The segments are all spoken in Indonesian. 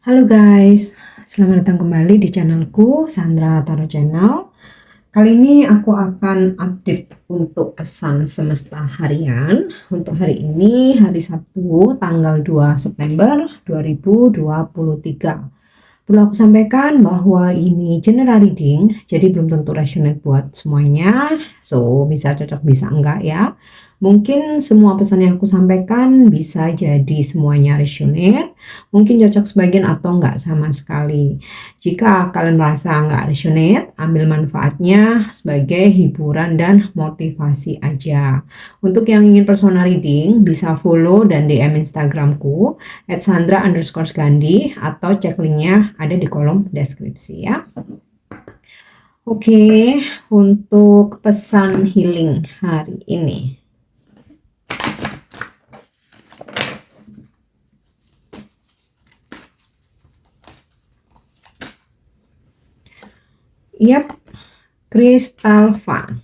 Halo guys, selamat datang kembali di channelku Sandra Taro Channel. Kali ini aku akan update untuk pesan semesta harian. Untuk hari ini, hari Sabtu, tanggal 2 September 2023. Perlu aku sampaikan bahwa ini general reading, jadi belum tentu resonate buat semuanya. So, bisa cocok, bisa enggak ya. Mungkin semua pesan yang aku sampaikan bisa jadi semuanya resonate, mungkin cocok sebagian atau enggak sama sekali. Jika kalian merasa enggak resonate, ambil manfaatnya sebagai hiburan dan motivasi aja. Untuk yang ingin personal reading, bisa follow dan DM Instagramku @sandra_gandhi atau cek linknya ada di kolom deskripsi ya. Oke, untuk pesan healing hari ini. Yap, Crystal Fun.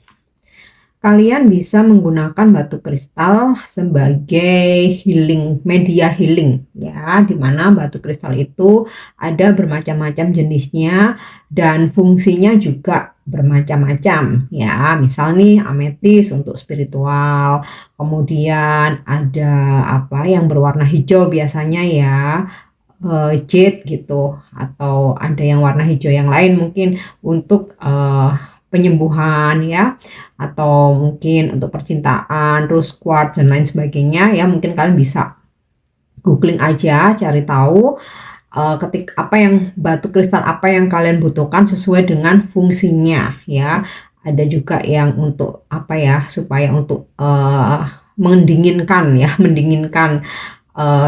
Kalian bisa menggunakan batu kristal sebagai healing, media healing ya, dimana batu kristal itu ada bermacam-macam jenisnya dan fungsinya juga bermacam-macam ya. Misal nih ametis untuk spiritual, kemudian ada apa yang berwarna hijau biasanya ya, jade gitu, atau ada yang warna hijau yang lain mungkin untuk penyembuhan ya, atau mungkin untuk percintaan, terus quartz dan lain sebagainya ya. Mungkin kalian bisa googling aja, cari tahu ketik apa yang batu kristal apa yang kalian butuhkan sesuai dengan fungsinya ya. Ada juga yang untuk apa ya, supaya untuk mendinginkan ya, mendinginkan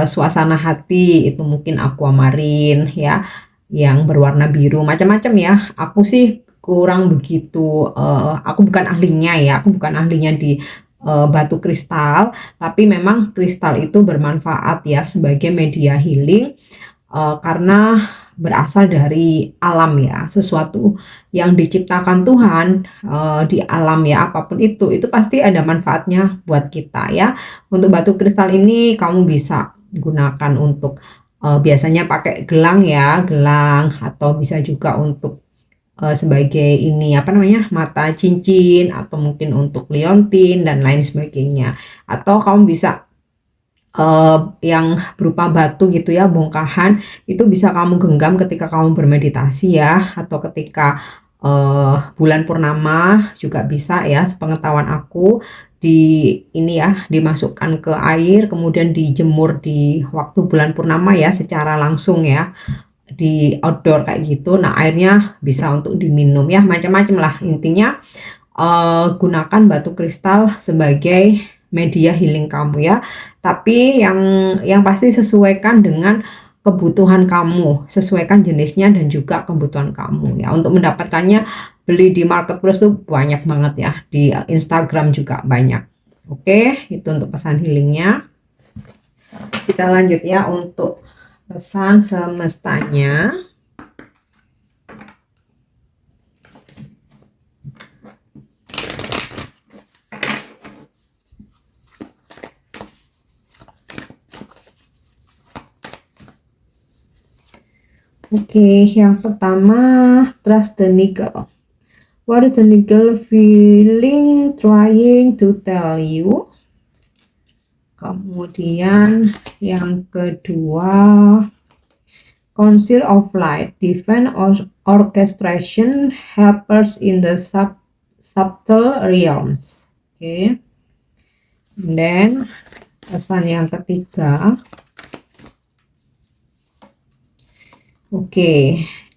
suasana hati, itu mungkin aquamarine ya, yang berwarna biru, macam-macam ya. Aku sih kurang begitu, aku bukan ahlinya ya, aku bukan ahlinya di batu kristal, tapi memang kristal itu bermanfaat ya sebagai media healing, karena berasal dari alam ya, sesuatu yang diciptakan Tuhan di alam ya, apapun itu pasti ada manfaatnya buat kita ya. Untuk batu kristal ini kamu bisa gunakan untuk biasanya pakai gelang ya, gelang, atau bisa juga untuk sebagai ini apa namanya, mata cincin, atau mungkin untuk liontin dan lain sebagainya. Atau kamu bisa yang berupa batu gitu ya, bongkahan, itu bisa kamu genggam ketika kamu bermeditasi ya, atau ketika bulan purnama juga bisa ya, sepengetahuan aku. Di ini ya, dimasukkan ke air kemudian dijemur di waktu bulan purnama ya, secara langsung ya, di outdoor kayak gitu. Nah, airnya bisa untuk diminum ya, macam-macam lah intinya. Gunakan batu kristal sebagai media healing kamu ya, tapi yang pasti sesuaikan dengan kebutuhan kamu, sesuaikan jenisnya dan juga kebutuhan kamu ya. Untuk mendapatkannya, beli di marketplace tuh banyak banget ya, di Instagram juga banyak. Oke, itu untuk pesan healingnya. Kita lanjut ya untuk pesan semestanya. Oke, yang pertama, trust the needle. What is the needle feeling trying to tell you? Kemudian yang kedua, Council of Light, Divine Orchestration, Helpers in the Subtle Realms. Oke. Dan pesan yang ketiga, oke,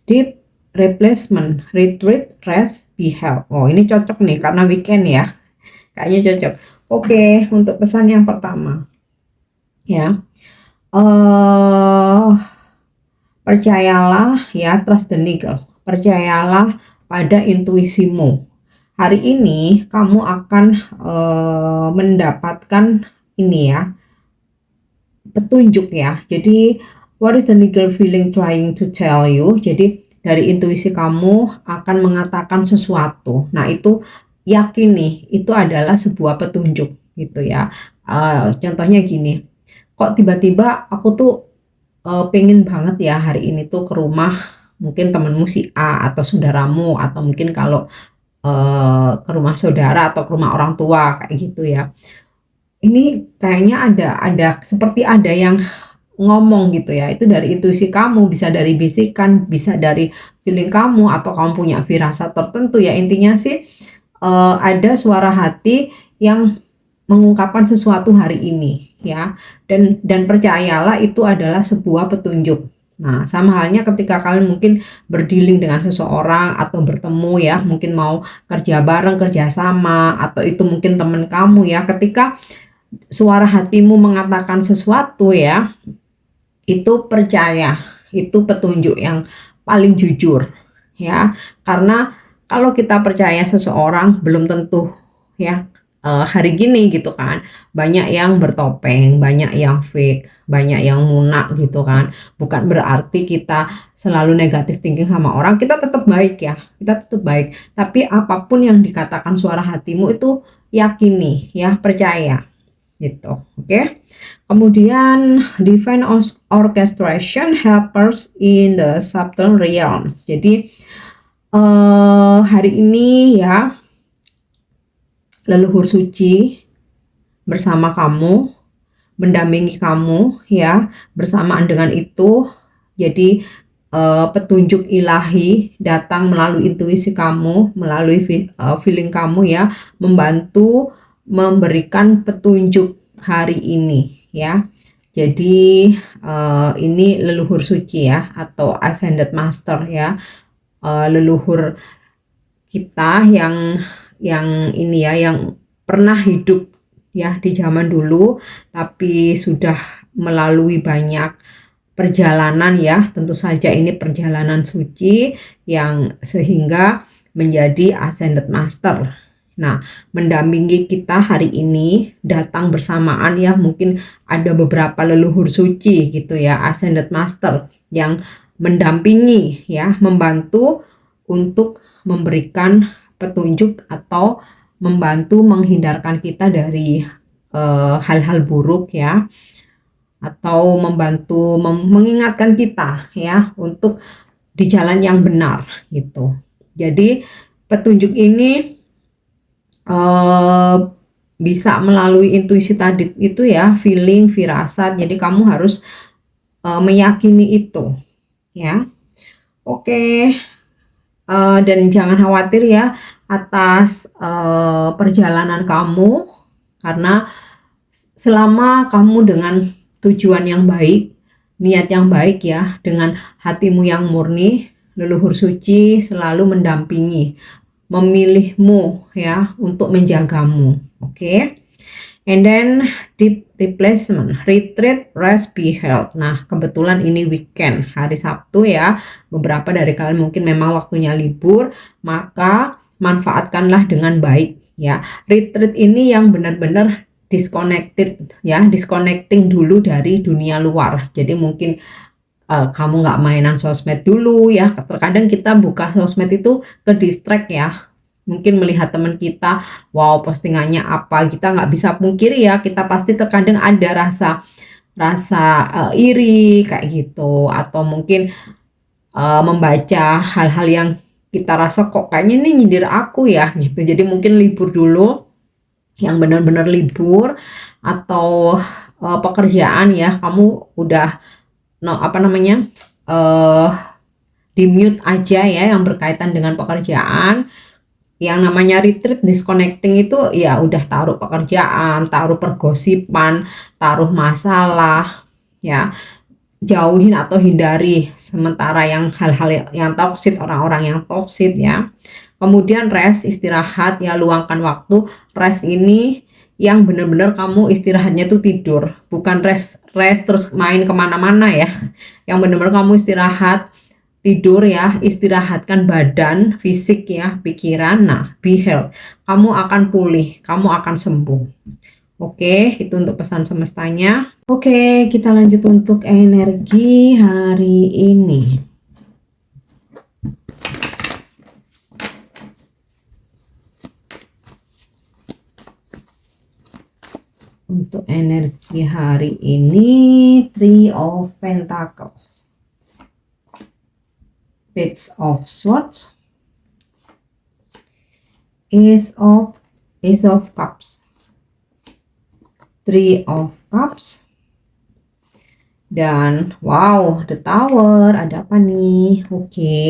Deep Replacement, Retreat, Rest, Be Help. Oh, ini cocok nih karena weekend ya, kayaknya cocok. Oke, untuk pesan yang pertama ya, percayalah ya, trust the needle, percayalah pada intuisimu. Hari ini kamu akan mendapatkan ini ya, petunjuk ya. Jadi what is the needle feeling trying to tell you, jadi dari intuisi kamu akan mengatakan sesuatu. Nah, itu yakin nih, itu adalah sebuah petunjuk gitu ya. Contohnya gini, kok tiba-tiba aku tuh pengen banget ya hari ini tuh ke rumah mungkin temenmu si A atau saudaramu, atau mungkin kalau, ke rumah saudara atau ke rumah orang tua kayak gitu ya. Ini kayaknya ada seperti ada yang ngomong gitu ya, itu dari intuisi kamu, bisa dari bisikan, bisa dari feeling kamu, atau kamu punya firasat tertentu ya. Intinya sih, ada suara hati yang mengungkapkan sesuatu hari ini ya, dan percayalah itu adalah sebuah petunjuk. Nah, sama halnya ketika kalian mungkin berdealing dengan seseorang atau bertemu ya, mungkin mau kerja bareng, kerja sama, atau itu mungkin teman kamu ya, ketika suara hatimu mengatakan sesuatu ya, itu percaya, itu petunjuk yang paling jujur ya. Karena kalau kita percaya seseorang belum tentu ya, hari gini gitu kan, banyak yang bertopeng, banyak yang fake, banyak yang munak gitu kan. Bukan berarti kita selalu negatif thinking sama orang, kita tetap baik ya, kita tetap baik. Tapi apapun yang dikatakan suara hatimu itu yakini ya, percaya gitu. Oke. Kemudian divine orchestration helpers in the subtle realms. Jadi hari ini ya, leluhur suci bersama kamu, mendampingi kamu ya. Bersamaan dengan itu, jadi petunjuk ilahi datang melalui intuisi kamu, melalui feeling kamu ya, membantu memberikan petunjuk hari ini ya. Jadi ini leluhur suci ya, atau ascended master ya, leluhur kita yang ini ya, yang pernah hidup ya di zaman dulu, tapi sudah melalui banyak perjalanan ya, tentu saja ini perjalanan suci yang sehingga menjadi ascended master. Nah, mendampingi kita hari ini datang bersamaan ya, mungkin ada beberapa leluhur suci gitu ya, ascended master yang mendampingi ya, membantu untuk memberikan petunjuk atau membantu menghindarkan kita dari hal-hal buruk ya, atau membantu mengingatkan kita ya untuk di jalan yang benar gitu. Jadi petunjuk ini bisa melalui intuisi tadi itu ya, feeling, firasat. Jadi kamu harus meyakini itu ya. Oke, dan jangan khawatir ya atas perjalanan kamu, karena selama kamu dengan tujuan yang baik, niat yang baik ya, dengan hatimu yang murni, leluhur suci selalu mendampingi, memilihmu ya untuk menjagamu. Oke. And then deep replacement, retreat, rest, be held. Nah, kebetulan ini weekend, hari Sabtu ya. Beberapa dari kalian mungkin memang waktunya libur, maka manfaatkanlah dengan baik ya. Retreat ini yang benar-benar disconnected ya, disconnecting dulu dari dunia luar. Jadi mungkin kamu nggak mainan sosmed dulu ya. Terkadang kita buka sosmed itu ke distract ya, mungkin melihat teman kita, wow postingannya apa, kita nggak bisa pungkiri ya, kita pasti terkadang ada rasa rasa iri kayak gitu, atau mungkin membaca hal-hal yang kita rasa kok kayaknya ini nyindir aku ya gitu. Jadi mungkin libur dulu, yang benar-benar libur, atau pekerjaan ya, kamu udah apa namanya, di mute aja ya yang berkaitan dengan pekerjaan. Yang namanya retreat, disconnecting itu ya udah taruh pekerjaan, taruh pergosipan, taruh masalah ya, jauhin atau hindari sementara yang hal-hal yang toksik, orang-orang yang toksik ya. Kemudian rest, istirahat ya, luangkan waktu. Rest ini yang benar-benar kamu istirahatnya tuh tidur, bukan rest terus main kemana-mana ya. Yang benar-benar kamu istirahat, tidur ya, istirahatkan badan, fisik ya, pikiran. Nah, be health. Kamu akan pulih, kamu akan sembuh. Oke, itu untuk pesan semestanya. Oke, kita lanjut untuk energi hari ini. Untuk energi hari ini, Three of Pentacles, Page of Swords, Ace of Cups, Three of Cups, dan wow, the Tower. Ada apa nih? Oke.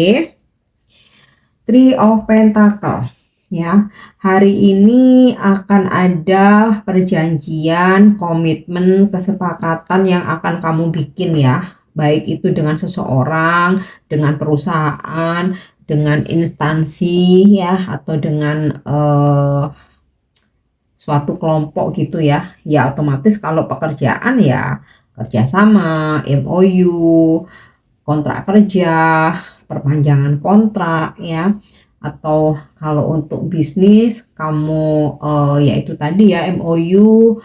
Three of Pentacle. Ya, hari ini akan ada perjanjian, komitmen, kesepakatan yang akan kamu bikin ya. Baik itu dengan seseorang, dengan perusahaan, dengan instansi ya, atau dengan suatu kelompok gitu ya. Ya otomatis kalau pekerjaan ya kerjasama, MOU, kontrak kerja, perpanjangan kontrak ya. Atau kalau untuk bisnis kamu yaitu tadi ya MOU,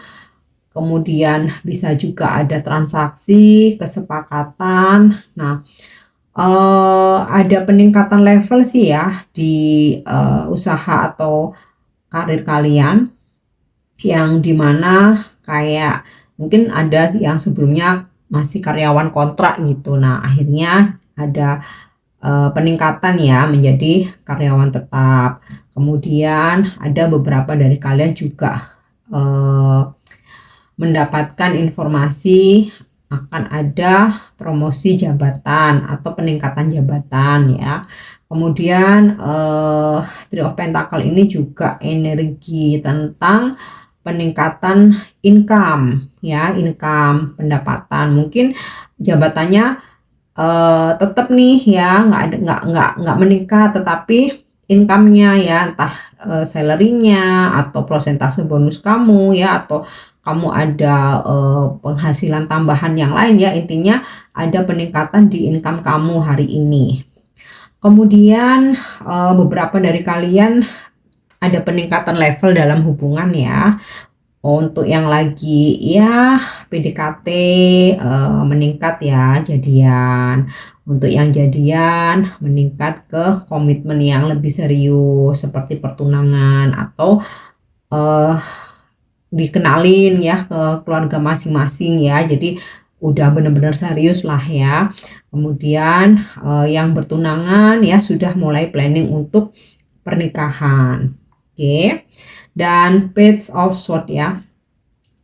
kemudian bisa juga ada transaksi, kesepakatan. Nah, ada peningkatan level sih ya di usaha atau karir kalian, yang dimana kayak mungkin ada yang sebelumnya masih karyawan kontrak gitu. Nah, akhirnya ada peningkatan ya menjadi karyawan tetap. Kemudian ada beberapa dari kalian juga mendapatkan informasi akan ada promosi jabatan atau peningkatan jabatan ya. Kemudian Three of Pentacle ini juga energi tentang peningkatan income ya, income, pendapatan. Mungkin jabatannya tetap nih ya, nggak meningkat, tetapi income-nya ya, entah salary-nya atau persentase bonus kamu ya, atau kamu ada penghasilan tambahan yang lain ya, intinya ada peningkatan di income kamu hari ini. Kemudian beberapa dari kalian ada peningkatan level dalam hubungan ya. Untuk yang lagi ya PDKT meningkat ya jadian. Untuk yang jadian meningkat ke komitmen yang lebih serius seperti pertunangan atau dikenalin ya ke keluarga masing-masing ya. Jadi udah benar-benar serius lah ya. Kemudian yang bertunangan ya sudah mulai planning untuk pernikahan. Oke. Dan Page of Swords ya,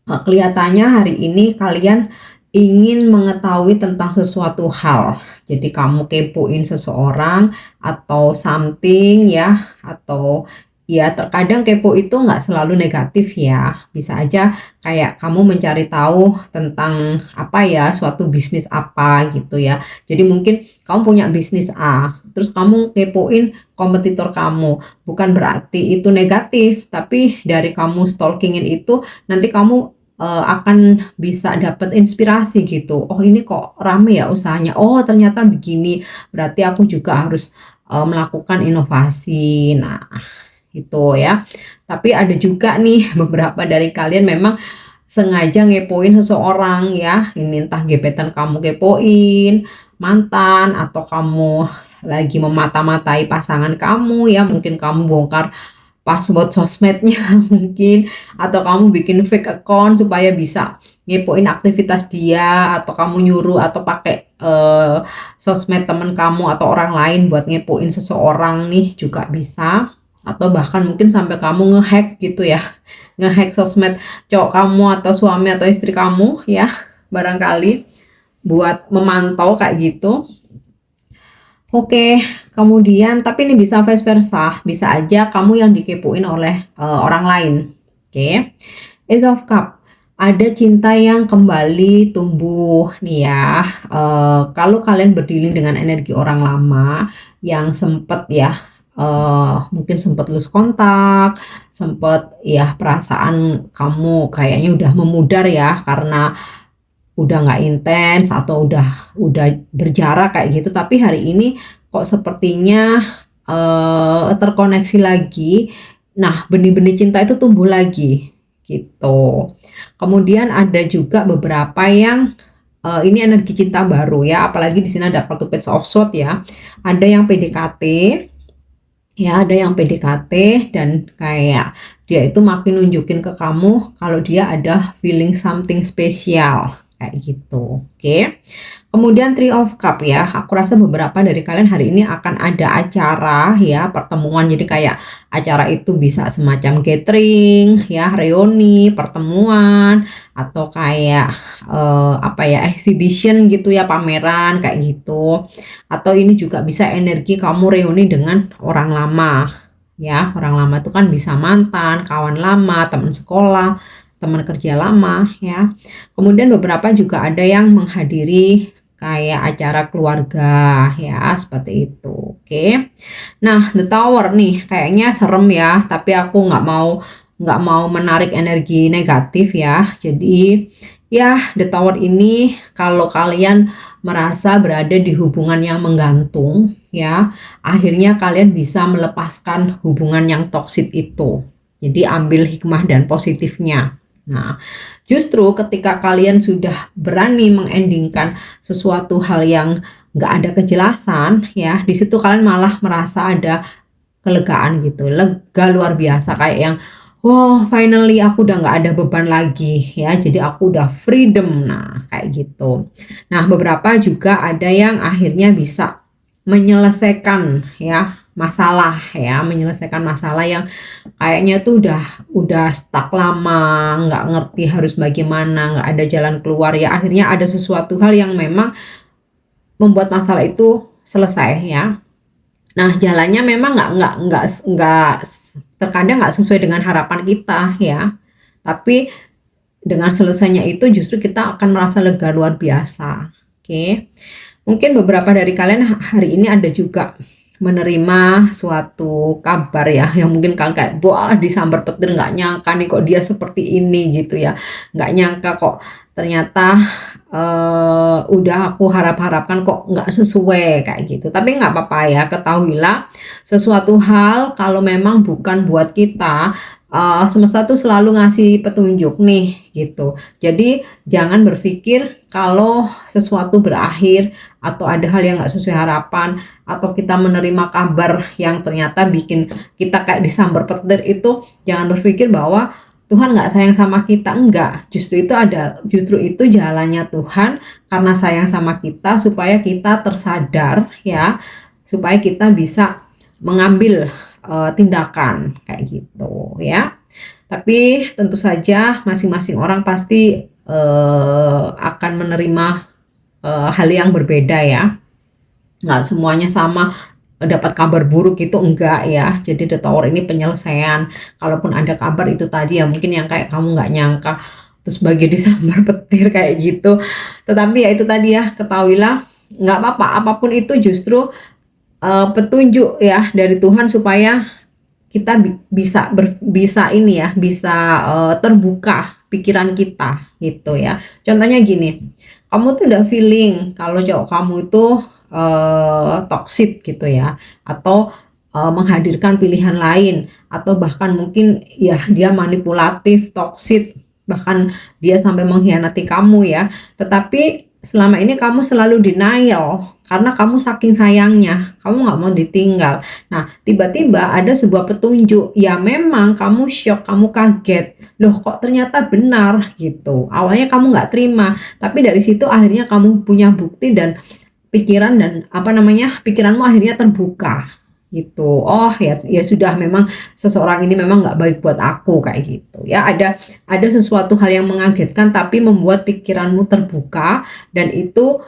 kelihatannya hari ini kalian ingin mengetahui tentang sesuatu hal. Jadi kamu kepoin seseorang atau something ya, atau ya terkadang kepo itu nggak selalu negatif ya. Bisa aja kayak kamu mencari tahu tentang apa ya, suatu bisnis apa gitu ya. Jadi mungkin kamu punya bisnis A, terus kamu kepoin kompetitor kamu. Bukan berarti itu negatif, tapi dari kamu stalkingin itu nanti kamu akan bisa dapat inspirasi gitu. Oh ini kok rame ya usahanya. Oh ternyata begini. Berarti aku juga harus melakukan inovasi. Nah itu ya. Tapi ada juga nih beberapa dari kalian memang sengaja ngepoin seseorang ya. Ini entah gebetan kamu kepoin, mantan, atau kamu lagi memata-matai pasangan kamu ya. Mungkin kamu bongkar password sosmednya mungkin, atau kamu bikin fake account supaya bisa ngepoin aktivitas dia, atau kamu nyuruh atau pakai sosmed temen kamu atau orang lain buat ngepoin seseorang nih juga bisa. Atau bahkan mungkin sampai kamu ngehack gitu ya, ngehack sosmed cowok kamu atau suami atau istri kamu ya, barangkali buat memantau kayak gitu. Oke, kemudian tapi ini bisa vice versa, bisa aja kamu yang dikepoin oleh orang lain. Oke, Ace of Cup, ada cinta yang kembali tumbuh nih ya. Kalau kalian berdealing dengan energi orang lama yang sempet ya, mungkin sempet lose kontak, sempet ya perasaan kamu kayaknya udah memudar ya karena udah nggak intens atau udah berjarak kayak gitu, tapi hari ini kok sepertinya terkoneksi lagi. Nah, benih-benih cinta itu tumbuh lagi gitu. Kemudian ada juga beberapa yang ini energi cinta baru ya, apalagi di sini ada kartu Page of Swords ya. Ada yang PDKT ya, ada yang PDKT dan kayak dia itu makin nunjukin ke kamu kalau dia ada feeling something spesial kayak gitu. Oke. Kemudian Three of Cup ya, aku rasa beberapa dari kalian hari ini akan ada acara ya, pertemuan. Jadi kayak acara itu bisa semacam gathering ya, reuni, pertemuan, atau kayak apa ya, exhibition gitu ya, pameran kayak gitu. Atau ini juga bisa energi kamu reuni dengan orang lama ya. Orang lama itu kan bisa mantan, kawan lama, teman sekolah, teman kerja lama ya. Kemudian beberapa juga ada yang menghadiri kayak acara keluarga ya, seperti itu. Oke. Nah, The Tower nih kayaknya serem ya, tapi aku nggak mau menarik energi negatif ya. Jadi ya, The Tower ini kalau kalian merasa berada di hubungan yang menggantung ya, akhirnya kalian bisa melepaskan hubungan yang toksik itu. Jadi ambil hikmah dan positifnya. Nah, justru ketika kalian sudah berani mengendingkan sesuatu hal yang nggak ada kejelasan ya, di situ kalian malah merasa ada kelegaan gitu, lega luar biasa, kayak yang wow, finally aku udah nggak ada beban lagi ya, jadi aku udah freedom. Nah kayak gitu. Nah beberapa juga ada yang akhirnya bisa menyelesaikan ya masalah ya, menyelesaikan masalah yang kayaknya tuh udah stuck lama, nggak ngerti harus bagaimana, nggak ada jalan keluar ya, akhirnya ada sesuatu hal yang memang membuat masalah itu selesai ya. Nah jalannya memang nggak terkadang nggak sesuai dengan harapan kita ya, tapi dengan selesainya itu justru kita akan merasa lega luar biasa. Oke. Mungkin beberapa dari kalian hari ini ada juga menerima suatu kabar ya, yang mungkin kalian kayak wah disambar petir, nggak nyangka nih kok dia seperti ini gitu ya, nggak nyangka kok ternyata udah aku harapkan kok nggak sesuai kayak gitu. Tapi nggak apa-apa ya, ketahuilah sesuatu hal kalau memang bukan buat kita, semesta tuh selalu ngasih petunjuk nih gitu. Jadi jangan berpikir kalau sesuatu berakhir atau ada hal yang nggak sesuai harapan, atau kita menerima kabar yang ternyata bikin kita kayak disambar petir, itu jangan berpikir bahwa Tuhan nggak sayang sama kita. Enggak, justru itu jalannya Tuhan karena sayang sama kita, supaya kita tersadar ya, supaya kita bisa mengambil tindakan kayak gitu ya. Tapi tentu saja masing-masing orang pasti akan menerima hal yang berbeda ya. Nggak semuanya sama dapat kabar buruk itu, enggak ya. Jadi The Tower ini penyelesaian. Kalaupun ada kabar itu tadi ya mungkin yang kayak kamu nggak nyangka terus bagi disambar petir kayak gitu. Tetapi ya itu tadi ya, ketahuilah nggak apa-apa, apapun itu justru petunjuk ya dari Tuhan, supaya kita bisa ini ya, bisa terbuka pikiran kita gitu ya. Contohnya gini, kamu tuh udah feeling kalau cowok kamu itu toxic gitu ya, atau menghadirkan pilihan lain, atau bahkan mungkin ya dia manipulatif, toxic, bahkan dia sampai mengkhianati kamu ya. Tetapi selama ini kamu selalu denial karena kamu saking sayangnya, kamu nggak mau ditinggal. Nah tiba-tiba ada sebuah petunjuk, ya memang kamu shock, kamu kaget, loh kok ternyata benar gitu. Awalnya kamu nggak terima, tapi dari situ akhirnya kamu punya bukti dan pikiran, dan pikiranmu akhirnya terbuka gitu. Oh ya sudah, memang seseorang ini memang nggak baik buat aku kayak gitu ya. Ada sesuatu hal yang mengagetkan tapi membuat pikiranmu terbuka, dan itu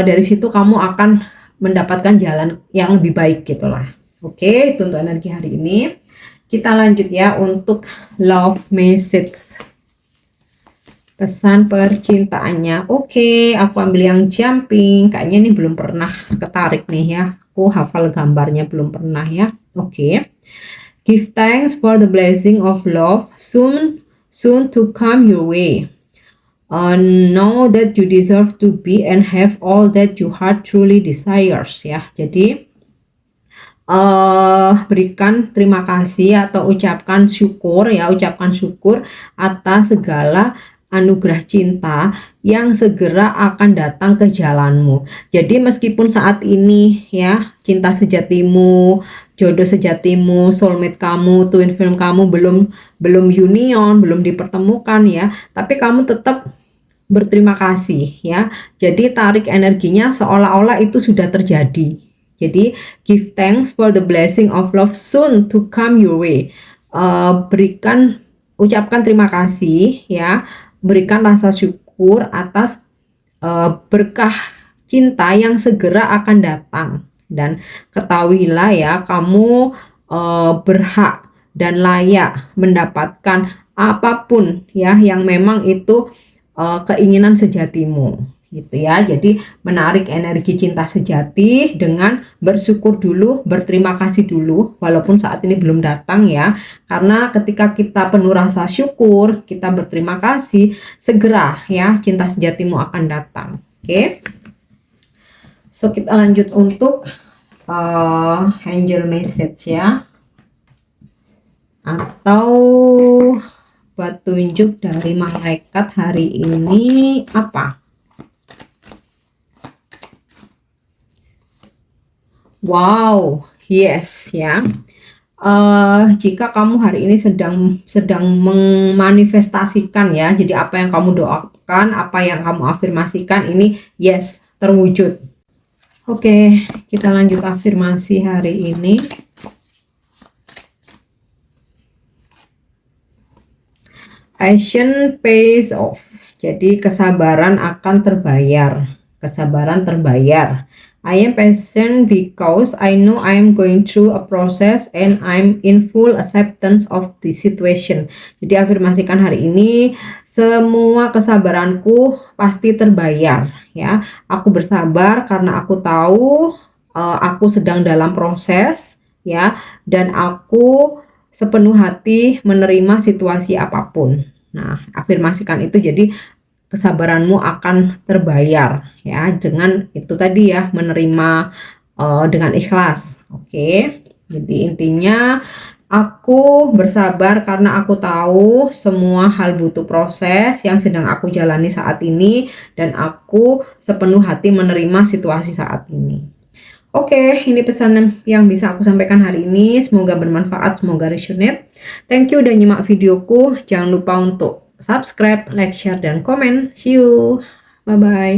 dari situ kamu akan mendapatkan jalan yang lebih baik gitulah. Oke, itu untuk energi hari ini. Kita lanjut ya untuk love message, pesan percintaannya. Oke, aku ambil yang jumping. Kayaknya ini belum pernah ketarik nih ya. Aku hafal gambarnya belum pernah ya. Oke. Give thanks for the blessing of love soon to come your way. Know that you deserve to be and have all that your heart truly desires ya. Jadi berikan terima kasih atau ucapkan syukur atas segala anugerah cinta yang segera akan datang ke jalanmu. Jadi meskipun saat ini ya cinta sejatimu, jodoh sejatimu, soulmate kamu, twin flame kamu belum union, belum dipertemukan ya, tapi kamu tetap berterima kasih ya. Jadi tarik energinya seolah-olah itu sudah terjadi. Jadi give thanks for the blessing of love soon to come your way. Ucapkan terima kasih ya, berikan rasa syukur atas berkah cinta yang segera akan datang. Dan ketahuilah ya, kamu berhak dan layak mendapatkan apapun ya yang memang itu keinginan sejatimu gitu ya. Jadi menarik energi cinta sejati dengan bersyukur dulu, berterima kasih dulu walaupun saat ini belum datang ya. Karena ketika kita penuh rasa syukur, kita berterima kasih, segera ya cinta sejatimu akan datang. Oke. So kita lanjut untuk angel message ya, atau petunjuk dari malaikat hari ini apa? Wow, yes ya. Jika kamu hari ini sedang memanifestasikan ya, jadi apa yang kamu doakan, apa yang kamu afirmasikan ini yes terwujud. Oke, kita lanjut afirmasi hari ini. Passion pays off. Jadi kesabaran akan terbayar. Kesabaran terbayar. I am patient because I know I am going through a process and I'm in full acceptance of the situation. Jadi afirmasikan hari ini, semua kesabaranku pasti terbayar ya. Aku bersabar karena aku tahu aku sedang dalam proses ya, dan aku sepenuh hati menerima situasi apapun. Nah, afirmasikan itu, jadi kesabaranmu akan terbayar ya dengan itu tadi ya, menerima dengan ikhlas. Oke. Jadi intinya aku bersabar karena aku tahu semua hal butuh proses yang sedang aku jalani saat ini, dan aku sepenuh hati menerima situasi saat ini. Oke, ini pesan yang bisa aku sampaikan hari ini. Semoga bermanfaat, semoga resonate. Thank you udah nyimak videoku. Jangan lupa untuk subscribe, like, share, dan komen. See you. Bye-bye.